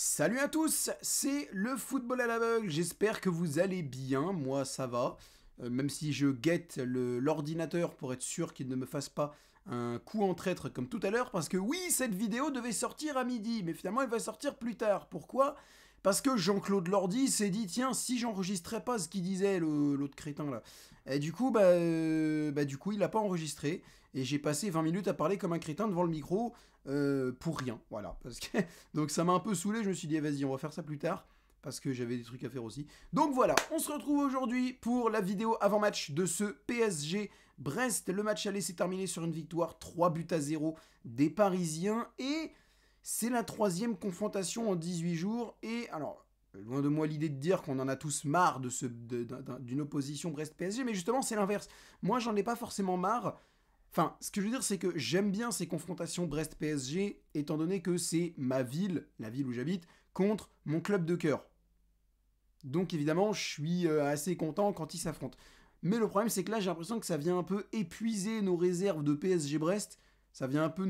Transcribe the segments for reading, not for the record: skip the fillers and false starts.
Salut à tous, c'est le football à l'aveugle, j'espère que vous allez bien, moi ça va, même si je guette l'ordinateur pour être sûr qu'il ne me fasse pas un coup en traître comme tout à l'heure, parce que oui, cette vidéo devait sortir à midi, mais finalement elle va sortir plus tard. Pourquoi? Parce que Jean-Claude Lordy s'est dit, tiens, si j'enregistrais pas ce qu'il disait, l'autre crétin là, et du coup, du coup, il a pas enregistré, et j'ai passé 20 minutes à parler comme un crétin devant le micro, pour rien, voilà, parce que donc ça m'a un peu saoulé, je me suis dit, vas-y, on va faire ça plus tard, parce que j'avais des trucs à faire aussi. Donc voilà, on se retrouve aujourd'hui pour la vidéo avant-match de ce PSG Brest. Le match aller s'est terminé sur une victoire 3-0 des Parisiens, et c'est la troisième confrontation en 18 jours, et alors... Loin de moi l'idée de dire qu'on en a tous marre d'une opposition Brest-PSG, mais justement c'est l'inverse. Moi j'en ai pas forcément marre. Enfin, ce que je veux dire, c'est que j'aime bien ces confrontations Brest-PSG, étant donné que c'est ma ville, la ville où j'habite, contre mon club de cœur. Donc évidemment, je suis assez content quand ils s'affrontent. Mais le problème, c'est que là, j'ai l'impression que ça vient un peu épuiser nos réserves de PSG Brest. Ça vient un peu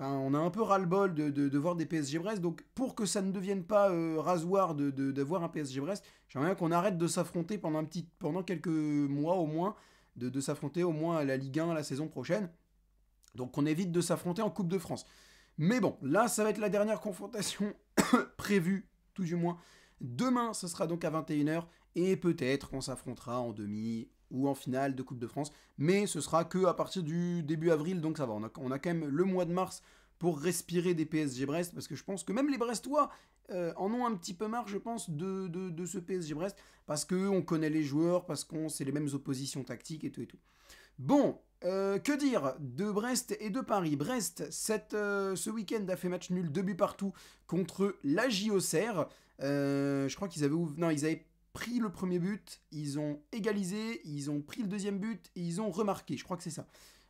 Enfin, on a un peu ras-le-bol de voir des PSG Brest. Donc pour que ça ne devienne pas rasoir d'avoir un PSG Brest, j'aimerais bien qu'on arrête de s'affronter pendant quelques mois au moins, de s'affronter au moins à la Ligue 1 la saison prochaine. Donc on évite de s'affronter en Coupe de France. Mais bon, là, ça va être la dernière confrontation prévue, tout du moins. Demain, ce sera donc à 21h, et peut-être qu'on s'affrontera en demi ou en finale de Coupe de France, mais ce sera que à partir du début avril, donc ça va. On a quand même le mois de mars pour respirer des PSG Brest, parce que je pense que même les Brestois en ont un petit peu marre, je pense, de ce PSG Brest, parce qu'on connaît les joueurs, parce qu'on c'est les mêmes oppositions tactiques et tout et tout. Bon, que dire de Brest et de Paris? Brest, ce week-end, a fait match nul, 2 buts partout contre la Auxerre. Je crois qu'ils avaient, non, ils avaient pris le premier but, ils ont égalisé, ils ont pris le deuxième but et ils ont remarqué. Je crois que c'est ça.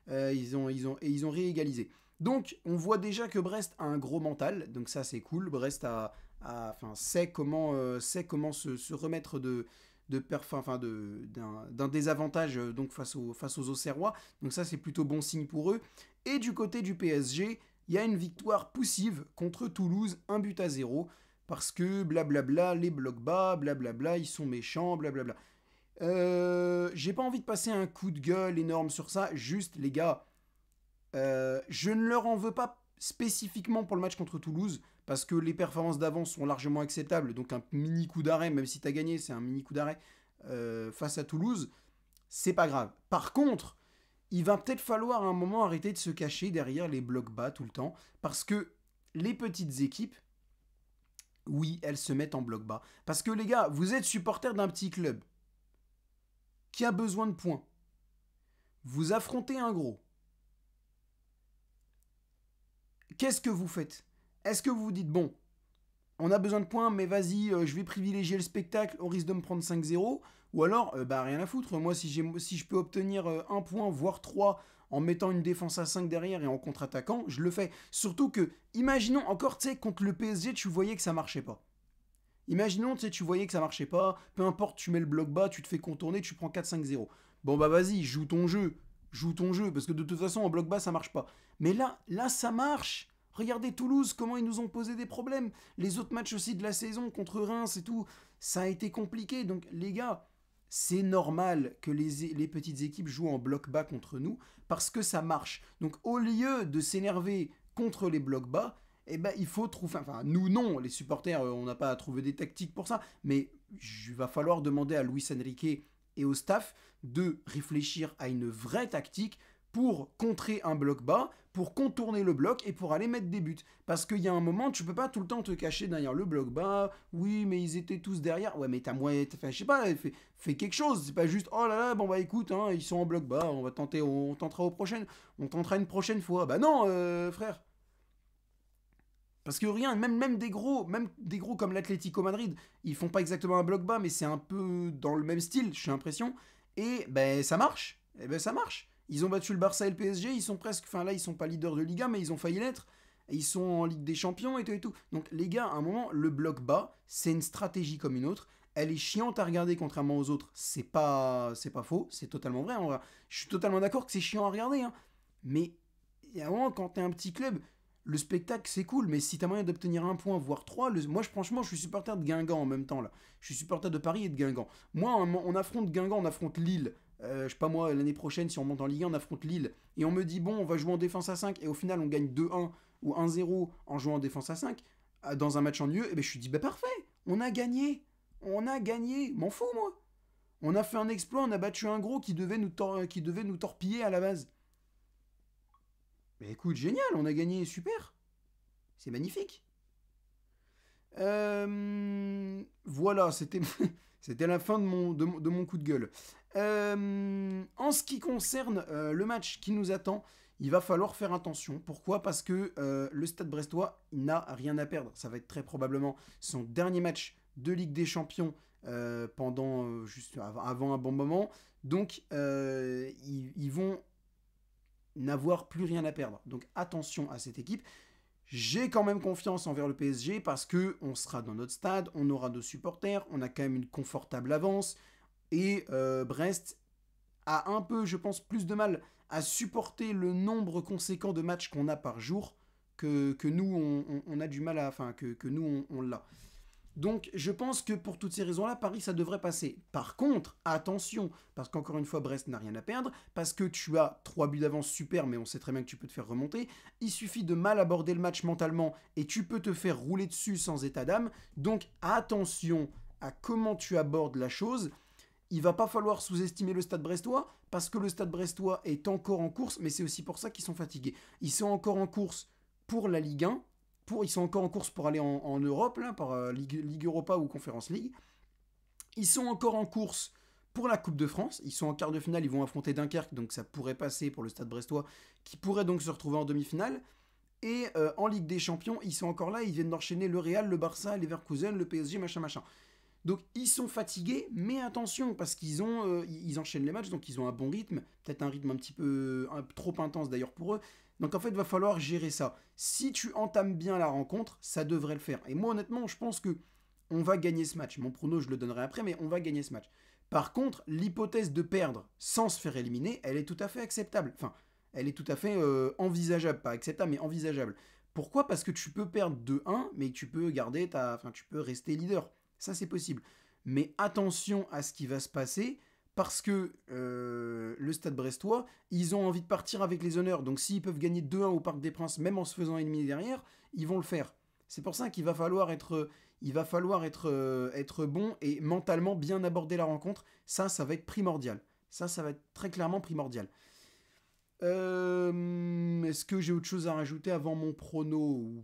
Ils ont réégalisé. Donc, on voit déjà que Brest a un gros mental, donc ça c'est cool. Brest sait comment se remettre d'un désavantage donc face aux Auxerrois. Donc ça c'est plutôt bon signe pour eux. Et du côté du PSG, il y a une victoire poussive contre Toulouse, 1-0, parce que blablabla, les blocs bas, blablabla, ils sont méchants, blablabla. J'ai pas envie de passer un coup de gueule énorme sur ça, juste les gars, je ne leur en veux pas spécifiquement pour le match contre Toulouse, parce que les performances d'avant sont largement acceptables, donc un mini coup d'arrêt, même si tu as gagné, c'est un mini coup d'arrêt face à Toulouse, c'est pas grave. Par contre, il va peut-être falloir à un moment arrêter de se cacher derrière les blocs bas tout le temps, parce que les petites équipes, oui, elles se mettent en bloc bas. Parce que les gars, vous êtes supporters d'un petit club qui a besoin de points. Vous affrontez un gros. Qu'est-ce que vous faites? Est-ce que vous vous dites, bon, on a besoin de points, mais vas-y, je vais privilégier le spectacle, on risque de me prendre 5-0. Ou alors, rien à foutre. Moi, si je peux obtenir un point, voire 3, en mettant une défense à 5 derrière et en contre-attaquant, je le fais. Surtout que, imaginons encore, tu sais, contre le PSG, tu voyais que ça marchait pas. Imaginons, tu voyais que ça marchait pas, peu importe, tu mets le bloc bas, tu te fais contourner, tu prends 4-5-0. Bon, bah vas-y, joue ton jeu, parce que de toute façon, en bloc bas, ça marche pas. Mais là, ça marche. Regardez Toulouse, comment ils nous ont posé des problèmes. Les autres matchs aussi de la saison contre Reims et tout, ça a été compliqué. Donc les gars, c'est normal que les petites équipes jouent en bloc bas contre nous, parce que ça marche. Donc au lieu de s'énerver contre les blocs bas, eh ben, il faut trouver... Enfin, nous, non, les supporters, on n'a pas à trouver des tactiques pour ça, mais il va falloir demander à Luis Enrique et au staff de réfléchir à une vraie tactique pour contrer un bloc bas, pour contourner le bloc et pour aller mettre des buts. Parce qu'il y a un moment, tu peux pas tout le temps te cacher derrière le bloc bas. Oui, mais ils étaient tous derrière. Ouais, mais t'as moyen, je sais pas, fais quelque chose. C'est pas juste, oh là là, bon bah écoute, hein, ils sont en bloc bas, on va tenter, on tentera on tentera une prochaine fois. Bah non, frère. Parce que rien, même même des gros comme l'Atlético Madrid, ils font pas exactement un bloc bas, mais c'est un peu dans le même style, j'ai l'impression. Et ben ça marche. Et ben ça marche. Ils ont battu le Barça et le PSG, ils sont presque, enfin là ils sont pas leaders de Liga, mais ils ont failli l'être. Ils sont en Ligue des Champions et tout et tout. Donc les gars, à un moment, le bloc bas, c'est une stratégie comme une autre. Elle est chiante à regarder contrairement aux autres. C'est pas faux, c'est totalement vrai. Je suis totalement d'accord que c'est chiant à regarder. Hein. Mais il y a un moment, quand t'es un petit club, le spectacle c'est cool, mais si t'as moyen d'obtenir un point, voire trois, moi franchement je suis supporter de Guingamp en même temps là. Je suis supporter de Paris et de Guingamp. Moi on affronte Guingamp, on affronte Lille. Je sais pas moi, l'année prochaine si on monte en Ligue 1, on affronte Lille. Et on me dit bon on va jouer en défense à 5 et au final on gagne 2-1 ou 1-0 en jouant en défense à 5 dans un match ennuyeux, et ben je suis dit bah parfait, on a gagné. On a gagné, m'en fous moi. On a fait un exploit, on a battu un gros qui devait nous torpiller à la base. Mais écoute, génial, on a gagné, super. C'est magnifique. Voilà, c'était c'était la fin de mon coup de gueule. En ce qui concerne le match qui nous attend, il va falloir faire attention. Pourquoi? Parce que le Stade Brestois n'a rien à perdre. Ça va être très probablement son dernier match de Ligue des Champions pendant juste avant un bon moment. Donc ils vont n'avoir plus rien à perdre. Donc attention à cette équipe. J'ai quand même confiance envers le PSG parce que on sera dans notre stade, on aura nos supporters, on a quand même une confortable avance et Brest a un peu, je pense, plus de mal à supporter le nombre conséquent de matchs qu'on a par jour que nous on a du mal à, enfin que nous on l'a. Donc je pense que pour toutes ces raisons-là, Paris, ça devrait passer. Par contre, attention, parce qu'encore une fois, Brest n'a rien à perdre, parce que tu as 3 buts d'avance super, mais on sait très bien que tu peux te faire remonter. Il suffit de mal aborder le match mentalement et tu peux te faire rouler dessus sans état d'âme. Donc attention à comment tu abordes la chose. Il va pas falloir sous-estimer le Stade Brestois, parce que le Stade Brestois est encore en course, mais c'est aussi pour ça qu'ils sont fatigués. Ils sont encore en course pour la Ligue 1, ils sont encore en course pour aller en Europe, là, par Ligue Europa ou Conference League. Ils sont encore en course pour la Coupe de France. Ils sont en quart de finale, ils vont affronter Dunkerque, donc ça pourrait passer pour le Stade Brestois, qui pourrait donc se retrouver en demi-finale. Et en Ligue des Champions, ils sont encore là, ils viennent d'enchaîner le Real, le Barça, Leverkusen, le PSG, machin, machin. Donc ils sont fatigués, mais attention, parce qu'ils ils enchaînent les matchs, donc ils ont un bon rythme, peut-être un rythme un petit peu trop intense d'ailleurs pour eux. Donc en fait, il va falloir gérer ça. Si tu entames bien la rencontre, ça devrait le faire. Et moi honnêtement, je pense que on va gagner ce match. Mon prono, je le donnerai après, mais on va gagner ce match. Par contre, l'hypothèse de perdre sans se faire éliminer, elle est tout à fait acceptable. Enfin, elle est tout à fait envisageable, pas acceptable, mais envisageable. Pourquoi? Parce que tu peux perdre 2-1, mais tu peux garder enfin, tu peux rester leader. Ça, c'est possible. Mais attention à ce qui va se passer, parce que le Stade Brestois, ils ont envie de partir avec les honneurs. Donc s'ils peuvent gagner 2-1 au Parc des Princes, même en se faisant éliminer derrière, ils vont le faire. C'est pour ça qu'il va falloir être bon et mentalement bien aborder la rencontre. Ça va être primordial. Ça va être très clairement primordial. Est-ce que j'ai autre chose à rajouter avant mon prono?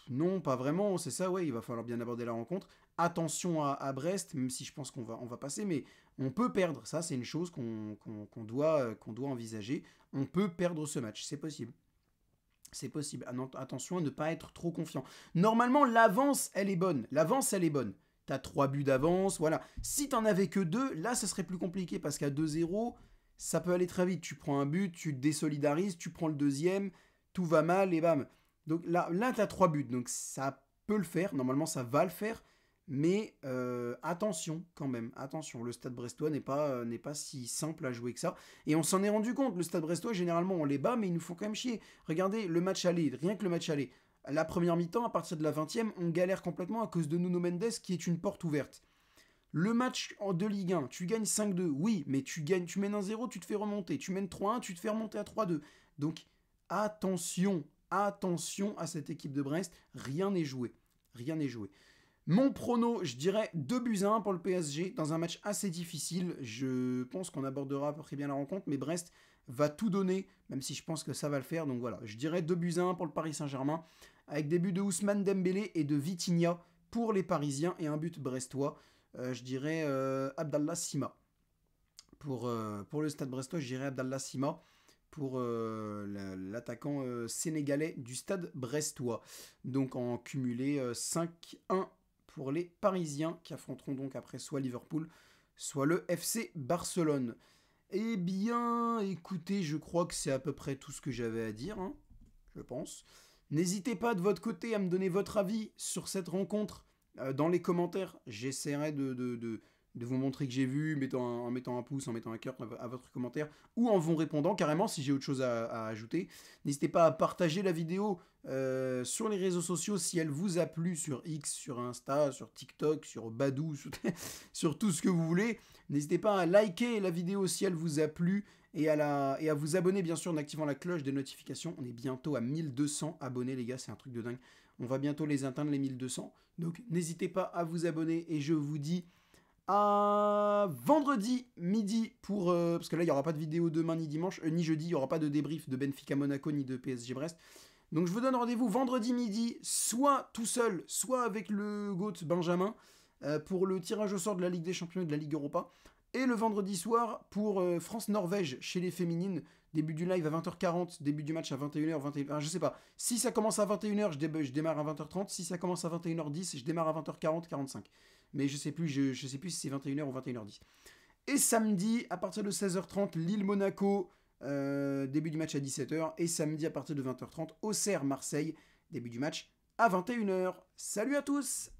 Non, pas vraiment. C'est ça, ouais, il va falloir bien aborder la rencontre. Attention à Brest, même si je pense on va passer, mais on peut perdre. Ça, c'est une chose qu'on doit envisager. On peut perdre ce match, c'est possible. C'est possible. Attention à ne pas être trop confiant. Normalement, l'avance, elle est bonne. L'avance, elle est bonne. T'as 3 buts d'avance, voilà. Si t'en avais que 2, là, ce serait plus compliqué, parce qu'à 2-0, ça peut aller très vite. Tu prends un but, tu te désolidarises, tu prends le deuxième, tout va mal, et bam. Donc là t'as 3 buts, donc ça peut le faire. Normalement, ça va le faire. Mais attention quand même, attention, le Stade Brestois n'est pas si simple à jouer que ça. Et on s'en est rendu compte, le Stade Brestois, généralement on les bat, mais ils nous font quand même chier. Regardez, le match aller, rien que le match aller. La première mi-temps, à partir de la 20e, on galère complètement à cause de Nuno Mendes qui est une porte ouverte. Le match de Ligue 1, tu gagnes 5-2, oui, mais tu mènes 1-0, tu te fais remonter. Tu mènes 3-1, tu te fais remonter à 3-2. Donc attention à cette équipe de Brest, rien n'est joué. Rien n'est joué. Mon prono, je dirais 2-1 pour le PSG dans un match assez difficile. Je pense qu'on abordera à peu près bien la rencontre, mais Brest va tout donner, même si je pense que ça va le faire. Donc voilà, je dirais 2-1 pour le Paris Saint-Germain, avec des buts de Ousmane Dembélé et de Vitinha pour les Parisiens et un but brestois. Je dirais Abdallah Sima. Pour le Stade Brestois, je dirais Abdallah Sima pour l'attaquant sénégalais du Stade Brestois. Donc en cumulé 5-1 pour les Parisiens qui affronteront donc après soit Liverpool, soit le FC Barcelone. Eh bien, écoutez, je crois que c'est à peu près tout ce que j'avais à dire, hein, je pense. N'hésitez pas de votre côté à me donner votre avis sur cette rencontre dans les commentaires. J'essaierai de vous montrer que j'ai vu, en mettant un pouce, en mettant un cœur à votre commentaire, ou en vous répondant carrément si j'ai autre chose à ajouter. N'hésitez pas à partager la vidéo sur les réseaux sociaux si elle vous a plu, sur X, sur Insta, sur TikTok, sur Badoo, sur tout ce que vous voulez. N'hésitez pas à liker la vidéo si elle vous a plu et à vous abonner bien sûr en activant la cloche des notifications. On est bientôt à 1200 abonnés les gars, c'est un truc de dingue. On va bientôt les atteindre les 1200. Donc n'hésitez pas à vous abonner et je vous dis à vendredi midi pour... parce que là il n'y aura pas de vidéo demain ni dimanche, ni jeudi, il n'y aura pas de débrief de Benfica Monaco ni de PSG Brest. Donc je vous donne rendez-vous vendredi midi, soit tout seul, soit avec le GOAT Benjamin, pour le tirage au sort de la Ligue des Champions et de la Ligue Europa. Et le vendredi soir pour France-Norvège chez les féminines. Début du live à 20h40, début du match à 21h, 21h, je sais pas. Si ça commence à 21h, je démarre à 20h30. Si ça commence à 21h10, je démarre à 20h40, 45. Mais je sais plus si c'est 21h ou 21h10. Et samedi, à partir de 16h30, Lille-Monaco, début du match à 17h. Et samedi, à partir de 20h30, Auxerre-Marseille, début du match à 21h. Salut à tous!